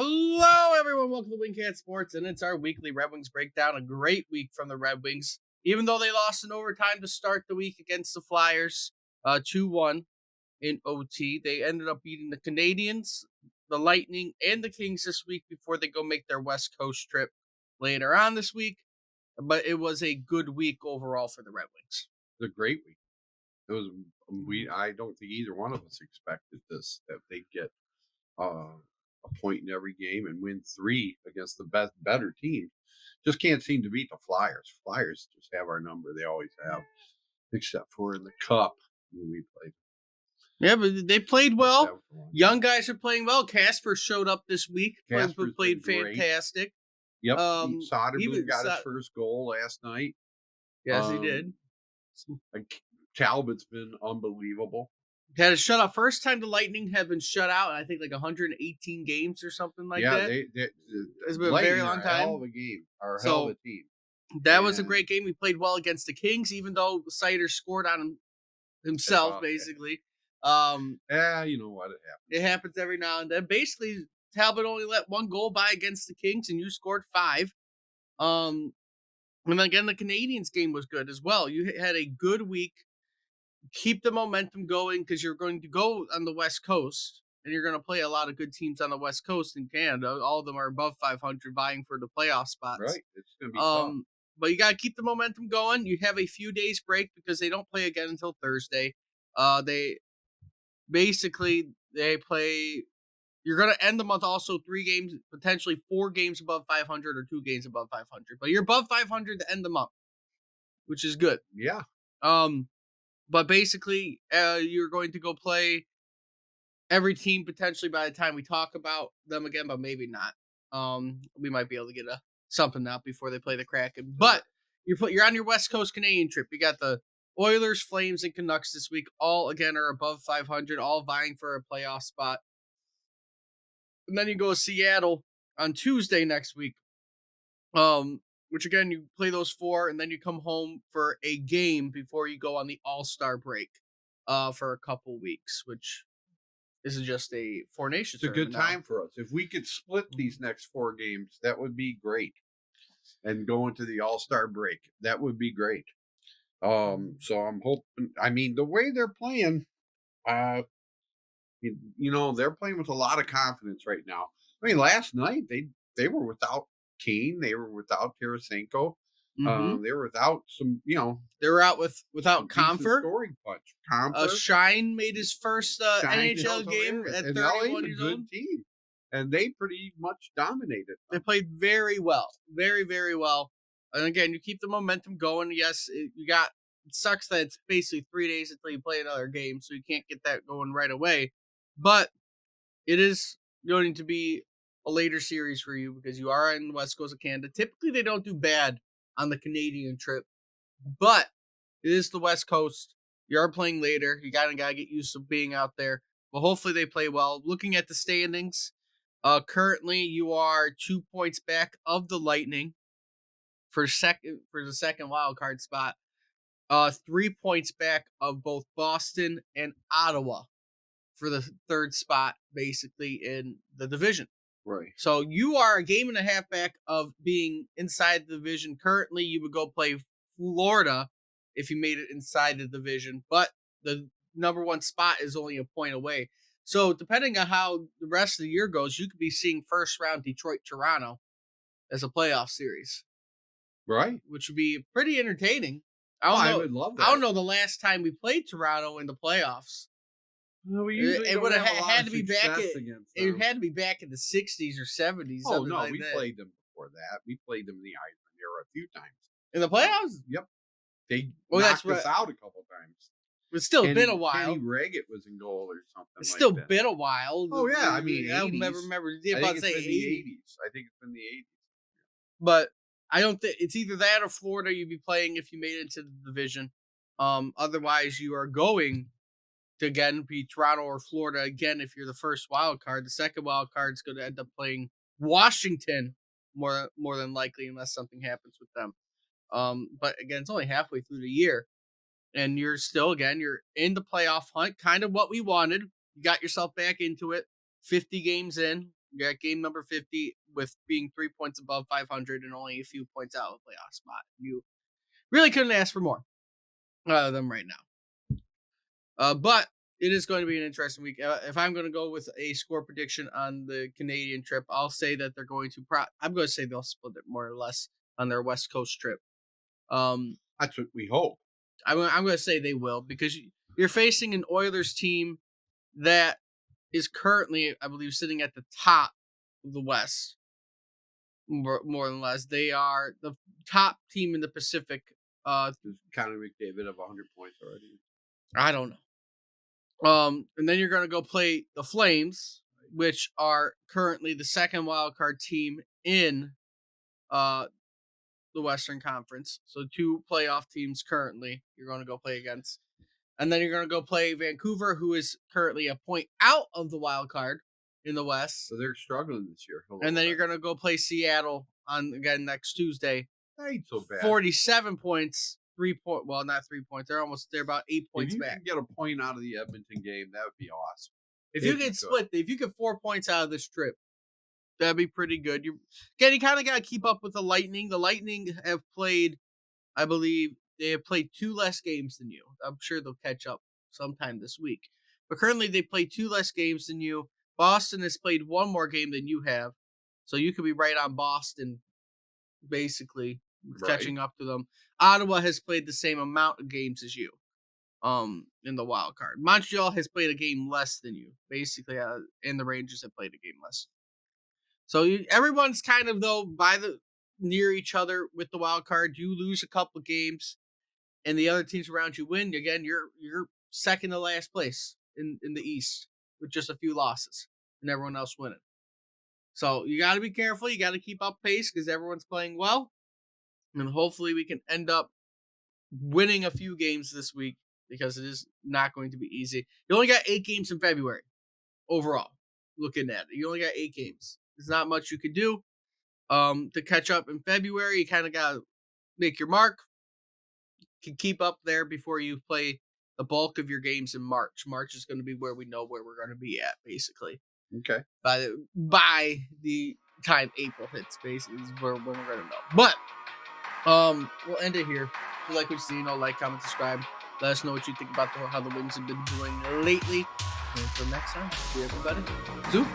Hello, everyone. Welcome to Wingcat Sports, and it's our weekly Red Wings breakdown. A great week from the Red Wings, even though they lost in overtime to start the week against the Flyers, 2-1 in OT. They ended up beating the Canadians, the Lightning, and the Kings this week before they go make their West Coast trip later on this week. But it was a good week overall for the Red Wings. It was a great week. It was I don't think either one of us expected this, that they'd get a point in every game and win 3 against the better team. Just can't seem to beat the Flyers. Flyers just have our number. They always have, except for in the Cup when we played. Yeah, but they played well. Young guys are playing well. Casper showed up this week. Played fantastic. Yep. Soderblom got his first goal last night. Yes, he did. Talbot's been unbelievable. Had a shutout. First time the Lightning have been shut out, I think 118 games or something like that. Yeah, it's been a very long time. Hell of a game. Hell of a team. That was a great game. We played well against the Kings, even though Sider scored on himself, basically. Yeah, you know what? It happens. It happens every now and then. Basically, Talbot only let 1 goal by against the Kings, and you scored 5. And again, the Canadiens game was good as well. You had a good week. Keep the momentum going because you're going to go on the West Coast, and you're going to play a lot of good teams on the West Coast in Canada. All of them are above 500, vying for the playoff spots. Right, it's going to be tough. But you got to keep the momentum going. You have a few days break because they don't play again until Thursday. They play. You're going to end the month also 3 games, potentially 4 games above 500 or 2 games above 500. But you're above 500 to end the month, which is good. Yeah. But basically, you're going to go play every team potentially by the time we talk about them again, but maybe not. We might be able to get something out before they play the Kraken. But you're on your West Coast Canadian trip. You got the Oilers, Flames, and Canucks this week. All, again, are above 500, all vying for a playoff spot. And then you go to Seattle on Tuesday next week. Which again, you play those 4, and then you come home for a game before you go on the All-Star break for a couple weeks, which is just a 4 Nations. It's a good time for us. If we could split these next 4 games, that would be great. And go into the All-Star break, that would be great. So I'm hoping. I mean, the way they're playing, they're playing with a lot of confidence right now. I mean, last night they were without Kane, they were without Tarasenko, they were without some, they were out without Comfort. Scoring punch. Shine made his first NHL game at 31 years old. Team, and they pretty much dominated them. They played very well, very, very well. And again, you keep the momentum going. Yes, it sucks that it's basically 3 days until you play another game, so you can't get that going right away. But it is going to be a later series for you because you are in the West Coast of Canada. Typically, they don't do bad on the Canadian trip, but it is the West Coast. You are playing later. You gotta get used to being out there. But hopefully, they play well. Looking at the standings, currently you are 2 points back of the Lightning for the second wild card spot. 3 points back of both Boston and Ottawa for the 3rd spot, basically in the division. Right. So you are a game and a half back of being inside the division. Currently, you would go play Florida if you made it inside the division, but the number 1 spot is only a point away. So depending on how the rest of the year goes, you could be seeing first round Detroit-Toronto as a playoff series. Right. Which would be pretty entertaining. I would love that. I don't know the last time we played Toronto in the playoffs. No, it would have had to be back. It had to be back in the 60s or 70s. Oh no, we played them before that. We played them in the Eisman era a few times in the playoffs. Yep, they knocked us out a couple times. It's still been a while. Kenny Reggett was in goal or something. It's still been a while. Oh yeah, I mean, I never remember. I think it's been the 80s. I think it's been the 80s. But I don't think it's either that or Florida you'd be playing if you made it into the division. Otherwise, you are going to again be Toronto or Florida again if you're the first wild card. The second wild card is going to end up playing Washington more than likely unless something happens with them. But again, it's only halfway through the year, and you're in the playoff hunt, kind of what we wanted. You got yourself back into it. 50 games in, You got game number 50 with being 3 points above 500 and only a few points out of the playoff spot. You really couldn't ask for more out of them right now. But it is going to be an interesting week. If I'm going to go with a score prediction on the Canadian trip, I'll say that they're going to. I'm going to say they'll split it more or less on their West Coast trip. That's what we hope. I'm going to say they will because you're facing an Oilers team that is currently, I believe, sitting at the top of the West. More than less, they are the top team in the Pacific. Does Connor McDavid have 100 points already? I don't know. And then you're going to go play the Flames, which are currently the second wild card team in uh the Western Conference. So two playoff teams currently you're going to go play against. And then you're going to go play Vancouver, who is currently a point out of the wild card in the West. So they're struggling this year. And then you're going to go play Seattle on again next Tuesday. That ain't so bad. 47 points, 3 point. Well, not 3 points. They're about 8 points if you back. Can get a point out of the Edmonton game, that would be awesome. If you get 4 points out of this trip, that'd be pretty good. You kind of got to keep up with the Lightning. The Lightning have played, I believe, they have played 2 less games than you. I'm sure they'll catch up sometime this week. But currently, they play 2 less games than you. Boston has played 1 more game than you have. So you could be right on Boston, basically, catching up to them. Ottawa has played the same amount of games as you in the wild card. Montreal has played a game less than you, basically, and the Rangers have played a game less. So everyone's kind of, though, near each other with the wild card. You lose a couple games, and the other teams around you win. Again, you're second to last place in the East with just a few losses, and everyone else winning. So you got to be careful. You got to keep up pace because everyone's playing well, and hopefully we can end up winning a few games this week because it is not going to be easy. You only got 8 games in February overall. Looking at it, you only got 8 games. There's not much you could do to catch up in February. You kind of got to make your mark. Can keep up there before you play the bulk of your games in March. March is going to be where we know where we're going to be at, basically. Okay. By the time April hits, basically, is when we're going to know. But we'll end it here. If you like what you see, like, comment, subscribe. Let us know what you think about how the Wings have been doing lately. And until next time, see everybody. Zoom.